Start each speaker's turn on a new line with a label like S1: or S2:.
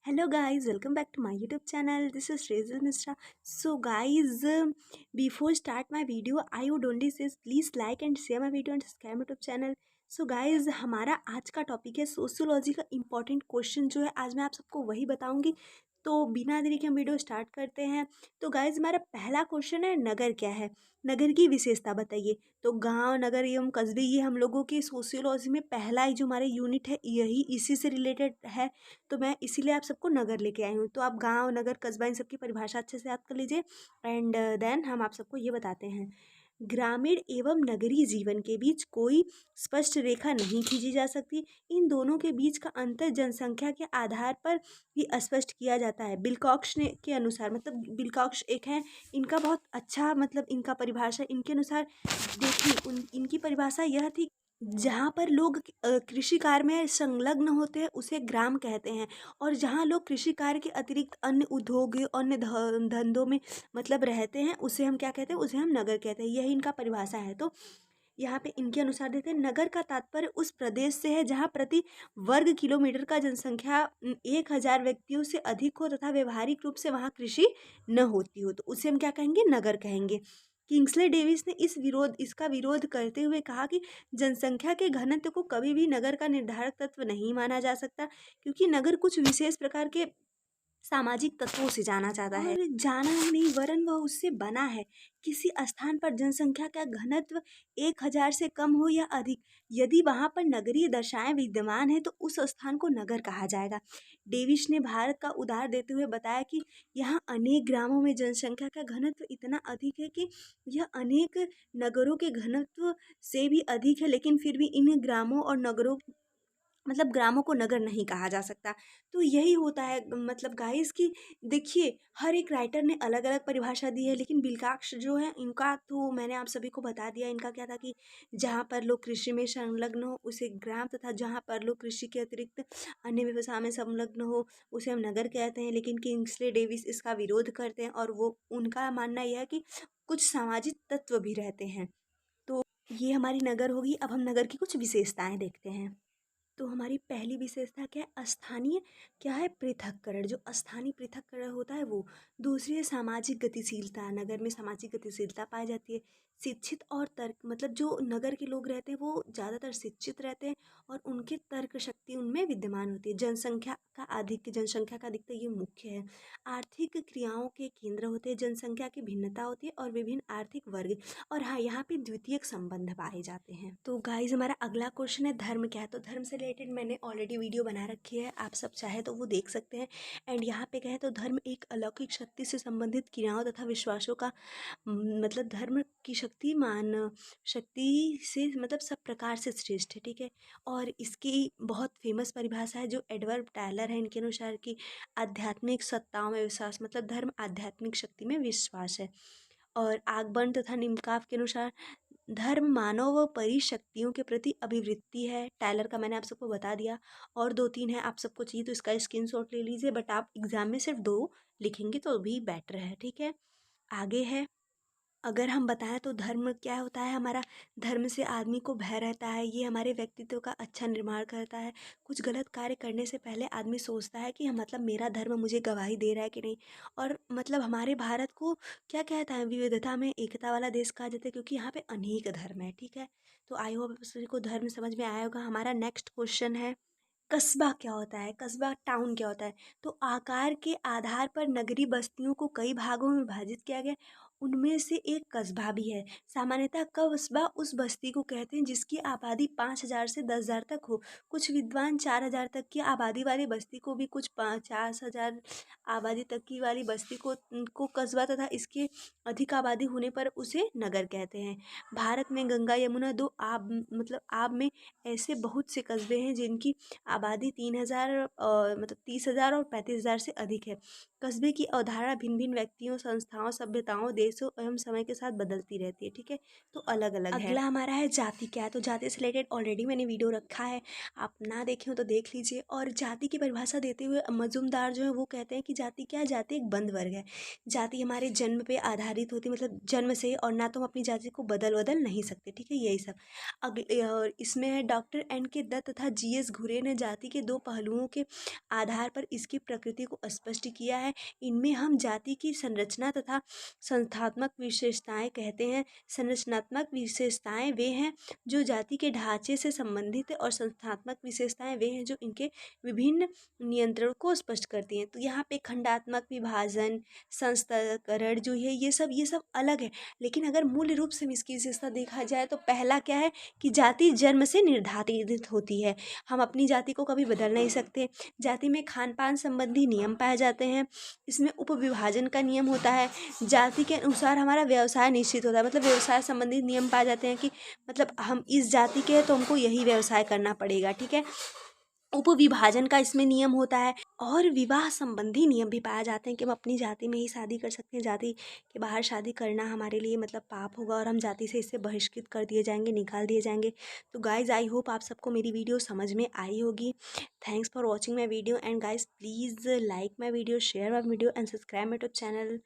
S1: Hello guys, welcome back to my YouTube channel. This is Razel Mishra. So guys, before start my video, I would only say please like and share my video and subscribe my YouTube channel. So guys, हमारा आज का topic है sociology का important question जो है आज मैं आप सबको वही बताऊंगी। तो बिना देरी के हम वीडियो स्टार्ट करते हैं। तो गाइज हमारा पहला क्वेश्चन है नगर क्या है, नगर की विशेषता बताइए। तो गांव, नगर एवं कस्बे ये हम लोगों की सोशियोलॉजी में पहला ही जो हमारे यूनिट है यही इसी से रिलेटेड है। तो मैं इसीलिए आप सबको नगर लेके आई हूँ। तो आप गांव, नगर, कस्बा इन सब की परिभाषा अच्छे से याद कर लीजिए एंड देन हम आप सबको ये बताते हैं। ग्रामीण एवं नगरीय जीवन के बीच कोई स्पष्ट रेखा नहीं खींची जा सकती। इन दोनों के बीच का अंतर जनसंख्या के आधार पर ही स्पष्ट किया जाता है। बिलकॉक्स ने के अनुसार, मतलब बिलकॉक्स एक है, इनका बहुत अच्छा मतलब इनका परिभाषा इनके अनुसार देखिए इनकी परिभाषा यह थी। जहाँ पर लोग कृषि कार्य में संलग्न होते हैं उसे ग्राम कहते हैं, और जहाँ लोग कृषि कार्य के अतिरिक्त अन्य उद्योग अन्य धंधों में मतलब रहते हैं उसे हम क्या कहते हैं, उसे हम नगर कहते हैं। यही इनका परिभाषा है। तो यहाँ पे इनके अनुसार देते हैं नगर का तात्पर्य उस प्रदेश से है जहाँ प्रति वर्ग किलोमीटर का जनसंख्या 1,000 व्यक्तियों से अधिक हो तथा व्यवहारिक रूप से वहाँ कृषि न होती हो, तो उसे हम क्या कहेंगे, नगर कहेंगे। किंग्सले डेविस ने इसका विरोध करते हुए कहा कि जनसंख्या के घनत्व को कभी भी नगर का निर्धारक तत्व नहीं माना जा सकता, क्योंकि नगर कुछ विशेष प्रकार के सामाजिक तत्वों से जाना जाता है, और जाना ही नहीं वरन वह उससे बना है। किसी स्थान पर जनसंख्या का घनत्व 1,000 से कम हो या अधिक, यदि वहां पर नगरीय दशाएं विद्यमान है तो उस स्थान को नगर कहा जाएगा। डेविस ने भारत का उदाहरण देते हुए बताया कि यहाँ अनेक ग्रामों में जनसंख्या का घनत्व इतना अधिक है कि यह अनेक नगरों के घनत्व से भी अधिक है, लेकिन फिर भी इन ग्रामों और नगरों मतलब ग्रामों को नगर नहीं कहा जा सकता। तो यही होता है मतलब गाइस कि देखिए हर एक राइटर ने अलग अलग परिभाषा दी है, लेकिन बिलकाक्ष जो है इनका तो मैंने आप सभी को बता दिया। इनका क्या था कि जहाँ पर लोग कृषि में संलग्न हो उसे ग्राम, तथा जहाँ पर लोग कृषि के अतिरिक्त अन्य व्यवसाय में संलग्न हो उसे हम नगर कहते हैं। लेकिन किंग्सले डेविस इसका विरोध करते हैं, और वो उनका मानना यह है कि कुछ सामाजिक तत्व भी रहते हैं। तो ये हमारी नगर होगी। अब हम नगर की कुछ विशेषताएं देखते हैं। तो हमारी पहली विशेषता क्या है, स्थानीय क्या है, पृथक्करण। जो स्थानीय पृथक्करण होता है वो। दूसरी है सामाजिक गतिशीलता, नगर में सामाजिक गतिशीलता पाई जाती है। शिक्षित और तर्क, मतलब जो नगर के लोग रहते हैं वो ज़्यादातर शिक्षित रहते हैं और उनकी तर्क शक्ति उनमें विद्यमान होती है। जनसंख्या का अधिकता ये मुख्य है। आर्थिक क्रियाओं के केंद्र होते हैं, जनसंख्या की भिन्नता होती है और विभिन्न आर्थिक वर्ग, और हाँ यहाँ पे द्वितीयक संबंध पाए जाते हैं। तो गाइज हमारा अगला क्वेश्चन है धर्म क्या है। तो धर्म से रिलेटेड मैंने ऑलरेडी वीडियो बना रखी है, आप सब चाहे तो वो देख सकते हैं। एंड यहाँ पे कहें तो धर्म एक अलौकिक शक्ति से संबंधित क्रियाओं तथा विश्वासों का मतलब धर्म की शक्ति से मतलब सब प्रकार से श्रेष्ठ है, ठीक है। और इसकी बहुत फेमस परिभाषा है जो एडवर्ड टायलर है, इनके अनुसार की आध्यात्मिक सत्ताओं में विश्वास, मतलब धर्म आध्यात्मिक शक्ति में विश्वास है। और आगबर्न तथा निमकाफ के अनुसार धर्म मानव व परी शक्तियों के प्रति अभिवृत्ति है। टायलर का मैंने आप सबको बता दिया। और 2-3 है, आप सबको चाहिए तो इसका स्क्रीनशॉट ले लीजिए, बट आप एग्जाम में सिर्फ 2 लिखेंगे तो भी बेटर है, ठीक है। आगे है, अगर हम बताएं तो धर्म क्या होता है हमारा। धर्म से आदमी को भय रहता है, ये हमारे व्यक्तित्व का अच्छा निर्माण करता है। कुछ गलत कार्य करने से पहले आदमी सोचता है कि मतलब मेरा धर्म मुझे गवाही दे रहा है कि नहीं। और मतलब हमारे भारत को क्या कहता है, विविधता में एकता वाला देश कहा जाता है, क्योंकि यहाँ पे अनेक धर्म है, ठीक है। तो आई होप सभी को धर्म समझ में आया होगा। हमारा नेक्स्ट क्वेश्चन है कस्बा क्या होता है, कस्बा टाउन क्या होता है। तो आकार के आधार पर नगरीय बस्तियों को कई भागों में विभाजित किया गया, उनमें से एक कस्बा भी है। सामान्यतः कस्बा उस बस्ती को कहते हैं जिसकी आबादी 5,000 से 10,000 तक हो। कुछ विद्वान 4,000 तक की आबादी वाली बस्ती को भी, कुछ 50,000 आबादी तक की वाली बस्ती को कस्बा, तथा इसके अधिक आबादी होने पर उसे नगर कहते हैं। भारत में गंगा यमुना दो आब मतलब आब में ऐसे बहुत से कस्बे हैं जिनकी आबादी 3,000 मतलब 30,000 और 35,000 से अधिक है। कस्बे की अवधारणा भिन्न भिन्न व्यक्तियों, संस्थाओं, सभ्यताओं, देश सो एवं समय के साथ बदलती रहती है, ठीक है, तो अलग अलग है। अगला हमारा है जाति क्या है, तो जाति से रिलेटेड ऑलरेडी मैंने वीडियो रखा है, आप ना देखे हो तो देख लीजिए। और जाति की परिभाषा देते हुए मजूमदार जो है वो कहते हैं कि जाति क्या है, जाति एक बंद वर्ग है। जाति हमारे जन्म पे आधारित होती है, मतलब जन्म से, और ना तो हम अपनी जाति को बदल नहीं सकते, ठीक है, यही सब। अगले और इसमें है डॉक्टर N.K. दत्त तथा G.S. घुरे ने जाति के दो पहलुओं के आधार पर इसकी प्रकृति को स्पष्ट किया है। इनमें हम जाति की संरचना तथा संस्थात्मक विशेषताएं कहते हैं। संरचनात्मक विशेषताएं वे हैं जो जाति के ढांचे से संबंधित है, और संस्थात्मक विशेषताएं वे हैं जो इनके विभिन्न नियंत्रण को स्पष्ट करती हैं। तो यहाँ पे खंडात्मक विभाजन, संस्तरण जो है, ये सब अलग है। लेकिन अगर मूल रूप से इसकी विशेषता देखा जाए तो पहला क्या है कि जाति जन्म से निर्धारित होती है, हम अपनी जाति को कभी बदल नहीं सकते। जाति में खान पान संबंधी नियम पाए जाते हैं। इसमें उपविभाजन का नियम होता है। जाति के अनुसार हमारा व्यवसाय निश्चित होता है, मतलब व्यवसाय संबंधी नियम पाए जाते हैं कि मतलब हम इस जाति के हैं तो हमको यही व्यवसाय करना पड़ेगा, ठीक है। उपविभाजन का इसमें नियम होता है, और विवाह संबंधी नियम भी पाए जाते हैं कि हम अपनी जाति में ही शादी कर सकते हैं, जाति के बाहर शादी करना हमारे लिए मतलब पाप होगा, और हम जाति से इससे बहिष्कृत कर दिए जाएंगे, निकाल दिए जाएंगे। तो गाइज आई होप आप सबको मेरी वीडियो समझ में आई होगी। Thanks for watching my video, and guys please like my video, share my video, and subscribe my YouTube channel.